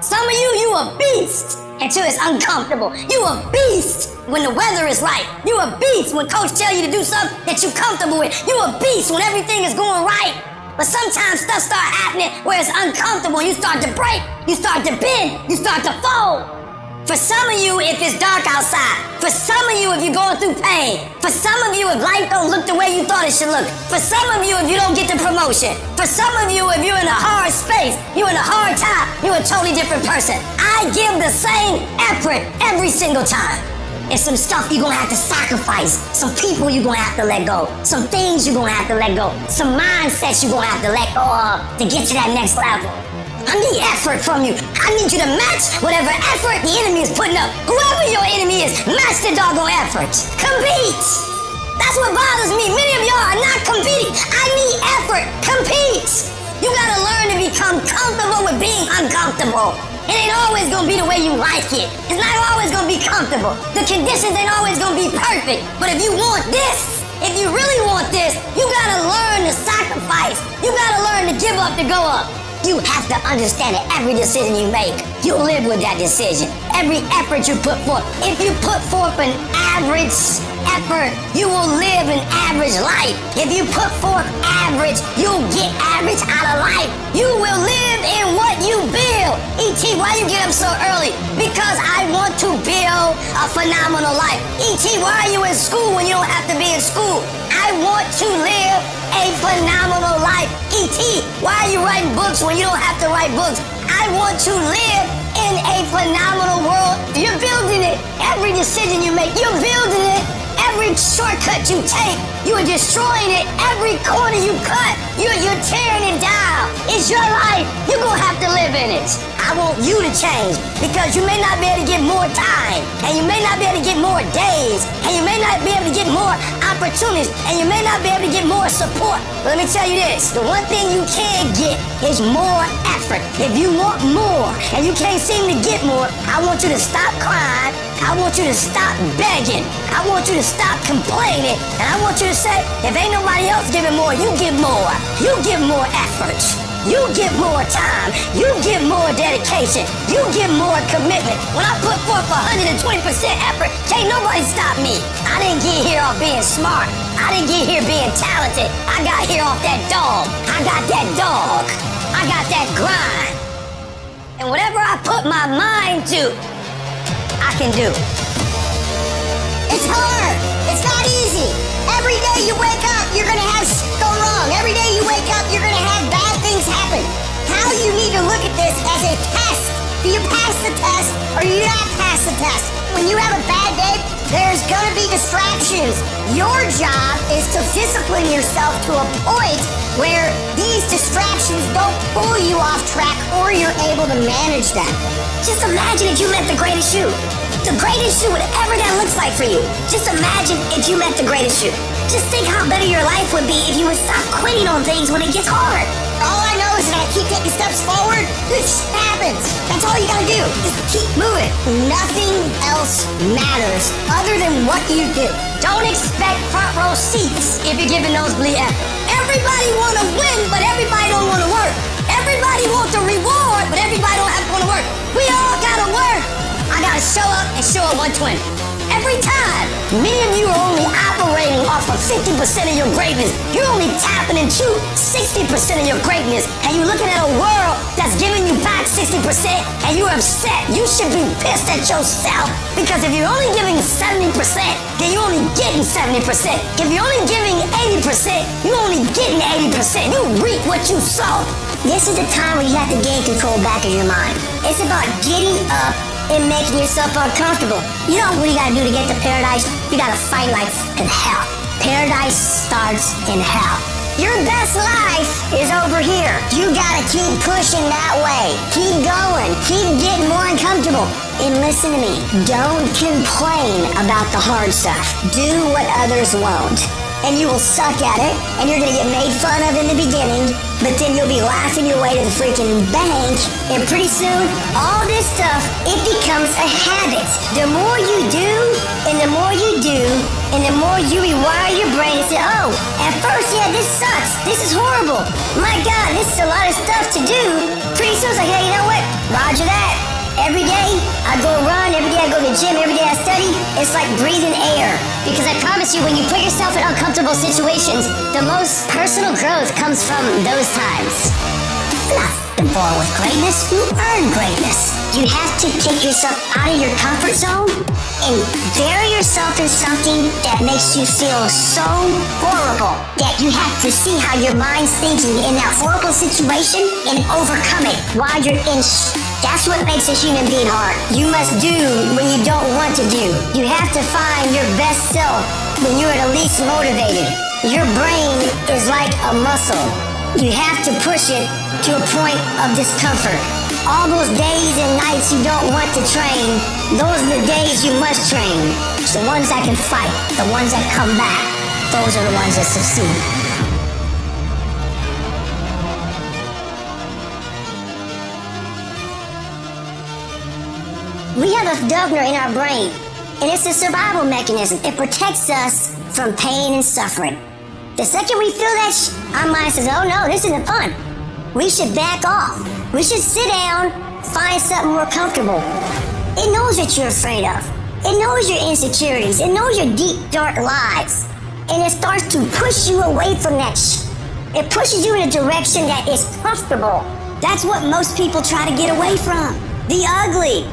Some of you a beast until it's uncomfortable. You a beast when the weather is right. You a beast when coach tell you to do something that you're comfortable with. You a beast when everything is going right. But sometimes stuff start happening where it's uncomfortable. You start to break, you start to bend, you start to fold. For some of you, if it's dark outside. For some of you, if you're going through pain. For some of you, if life don't look the way you thought it should look. For some of you, if you don't get the promotion. For some of you, if you're in a hard space, you're in a hard time, you're a totally different person. I give the same effort every single time. And some stuff you're gonna have to sacrifice. Some people you're gonna have to let go. Some things you're gonna have to let go. Some mindsets you're gonna have to let go of to get to that next level. I need effort from you. I need you to match whatever effort the enemy is putting up. Whoever your enemy is, match the doggone effort. Compete. That's what bothers me. Many of y'all are not competing. I need effort. Compete. You gotta learn to become comfortable with being uncomfortable. It ain't always gonna be the way you like it. It's not always gonna be comfortable. The conditions ain't always gonna be perfect. But if you want this, if you really want this, you gotta learn to sacrifice. You gotta learn to give up to go up. You have to understand that every decision you make, you live with that decision. Every effort you put forth. If you put forth an average effort, you will live an average life. If you put forth average, you'll get average out of life. You will live in what you build. E.T., why you get up so early? Because I want to build a phenomenal life. E.T., why are you in school when you don't have to be in school? I want to live a phenomenal life. E.T., why are you writing books when you don't have to write books? I want to live in a phenomenal world. You're building it. Every decision you make, you're building it. Every shortcut you take, you are destroying it. Every corner you cut, you're tearing it down. It's your life. You're going to have to live in it. I want you to change because you may not be able to get more time, and you may not be able to get more days, and you may not be able to get more opportunities, and you may not be able to get more support. But let me tell you this, the one thing you can get is more effort. If you want more and you can't seem to get more, I want you to stop crying. I want you to stop begging. I want you to stop complaining. And I want you to say, if ain't nobody else giving more, you give more. You give more effort. You give more time. You give more dedication. You give more commitment. When I put forth 120% effort, can't nobody stop me. I didn't get here off being smart. I didn't get here being talented. I got here off that dog. I got that dog. I got that grind. And whatever I put my mind to, I can do. It's hard. It's not easy. Every day you wake up, you're gonna have shit go wrong. Every day you wake up, you're gonna have bad things happen. How you need to look at this as a test. Do you pass the test or do you not pass the test? When you have a bad day, there's gonna be distractions. Your job is to discipline yourself to a point where these distractions don't pull you off track or you're able to manage them. Just imagine if you met the greatest you. The greatest you, whatever that looks like for you. Just imagine if you met the greatest you. Just think how better your life would be if you would stop quitting on things when it gets hard. All I know is that I keep taking steps forward, this happens. That's all you gotta do. Just keep moving. Nothing else matters other than what you do. Don't expect front row seats if you're giving nosebleed effort. Everybody wanna win, but everybody don't wanna work. Everybody wants the reward, but everybody don't have to wanna work. We all gotta work. I gotta show up and show up 120. Every time. Many of you are only operating off of 50% of your greatness. You're only tapping into 60% of your greatness. And you're looking at a world that's giving you back 60% and you're upset. You should be pissed at yourself because if you're only giving 70%, then you're only getting 70%. If you're only giving 80%, you're only getting 80%. You reap what you sow. This is the time where you have to gain control back in your mind. It's about getting up and making yourself uncomfortable. You know what you gotta do to get to paradise? You gotta fight like in hell. Paradise starts in hell. Your best life is over here. You gotta keep pushing that way. Keep going. Keep getting more uncomfortable. And listen to me. Don't complain about the hard stuff. Do what others won't. And you will suck at it, and you're gonna get made fun of in the beginning, but then you'll be laughing your way to the freaking bank, and pretty soon, all this stuff, it becomes a habit. The more you do, and the more you do, and the more you rewire your brain and say, oh, at first, yeah, this sucks. This is horrible. My God, this is a lot of stuff to do. Pretty soon, it's like, hey, you know what? Roger that. Every day I go run, every day I go to the gym, every day I study, it's like breathing air. Because I promise you, when you put yourself in uncomfortable situations, the most personal growth comes from those times. You're not born with greatness, you earn greatness. You have to take yourself out of your comfort zone and bury yourself in something that makes you feel so horrible that you have to see how your mind's thinking in that horrible situation and overcome it while you're in That's what makes a human being hard. You must do when you don't want to do. You have to find your best self when you're the least motivated. Your brain is like a muscle. You have to push it to a point of discomfort. All those days and nights you don't want to train, those are the days you must train. It's the ones that can fight, the ones that come back, those are the ones that succeed. We have a governor in our brain, and it's a survival mechanism. It protects us from pain and suffering. The second we feel that, our mind says, oh no, this isn't fun. We should back off. We should sit down, find something more comfortable. It knows what you're afraid of. It knows your insecurities. It knows your deep, dark lies. And it starts to push you away from that It pushes you in a direction that is comfortable. That's what most people try to get away from. The ugly.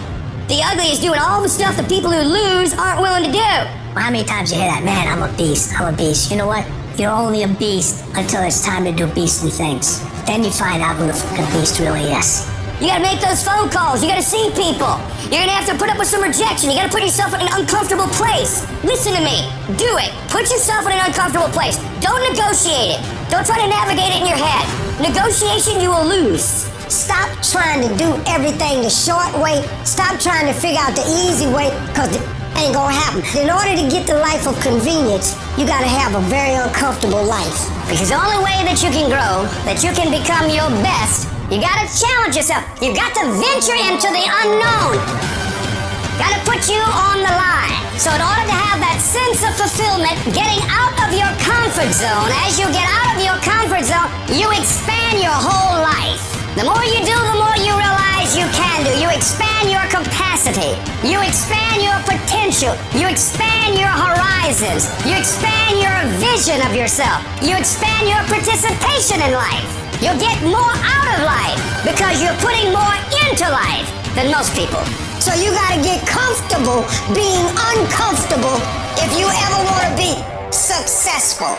The ugly is doing all the stuff the people who lose aren't willing to do. Well, how many times you hear that? Man, I'm a beast. I'm a beast. You know what? You're only a beast until it's time to do beastly things. Then you find out who the fucking beast really is. You gotta make those phone calls. You gotta see people. You're gonna have to put up with some rejection. You gotta put yourself in an uncomfortable place. Listen to me. Do it. Put yourself in an uncomfortable place. Don't negotiate it. Don't try to navigate it in your head. Negotiation, you will lose. Stop trying to do everything the short way. Stop trying to figure out the easy way, because it ain't gonna happen. In order to get the life of convenience, you gotta have a very uncomfortable life. Because the only way that you can grow, that you can become your best, you gotta challenge yourself. You got to venture into the unknown. Gotta put you on the line. So in order to have that sense of fulfillment, getting out of your comfort zone, as you get out of your comfort zone, you expand your whole life. The more you do, the more you realize you can do. You expand your capacity. You expand your potential. You expand your horizons. You expand your vision of yourself. You expand your participation in life. You'll get more out of life because you're putting more into life than most people. So you gotta get comfortable being uncomfortable if you ever want to be successful.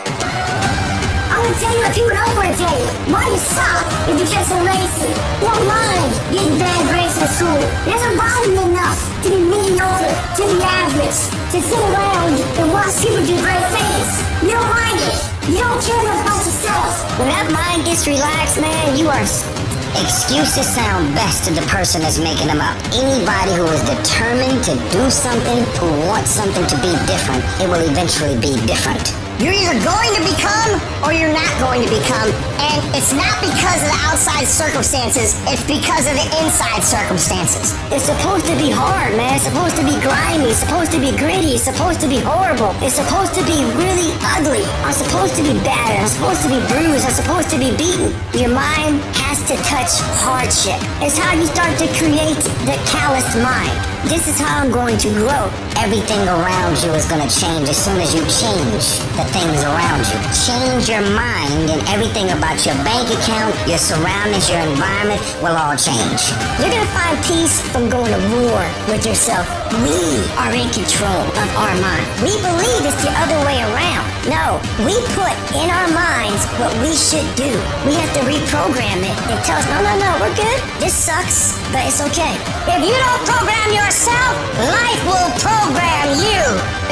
I'm gonna tell you what people don't want to tell you. Why you suck is because you're lazy. You don't mind getting bad grades in school. It doesn't bother you enough to be mediocre, to be average, to sit around and watch people do great things. You don't mind it. You don't care about yourself. When that mind gets relaxed, man, you are... Excuses sound best to the person that's making them up. Anybody who is determined to do something, who wants something to be different, it will eventually be different. You're either going to become or you're not going to become. And it's not because of the outside circumstances, it's because of the inside circumstances. It's supposed to be hard, man. It's supposed to be grimy. It's supposed to be gritty. It's supposed to be horrible. It's supposed to be really ugly. I'm supposed to be battered. I'm supposed to be bruised. I'm supposed to be beaten. Your mind has to touch hardship. It's how you start to create the calloused mind. This is how I'm going to grow. Everything around you is going to change as soon as you change the things around you. Change your mind and everything about your bank account, your surroundings, your environment will all change. You're going to find peace from going to war with yourself. We are in control of our mind. We believe it's the other way around. No, we put in our minds what we should do. We have to reprogram it and tell us, no, we're good. This sucks, but it's okay. If you don't program yourself, life will program you.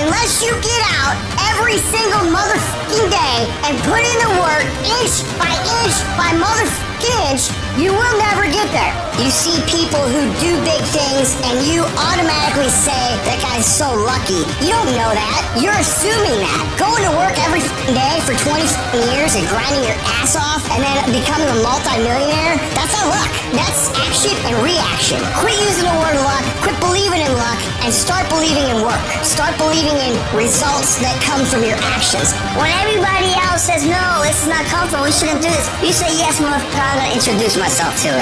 Unless you get out every single motherfucking day and put in the work inch by motherfucking inch, you will never get there. You see people who do big things and you automatically say, that guy's so lucky. You don't know that. You're assuming that. Going to work every day for 20 years and grinding your ass off and then becoming a multi-millionaire, that's not luck. That's action and reaction. Quit using the word luck, quit believing in luck, and start believing in work. Start believing in results that come from your actions. When everybody else says, no, this is not comfortable, we shouldn't do this, you say, yes, motherfucker, I'm gonna introduce myself to it.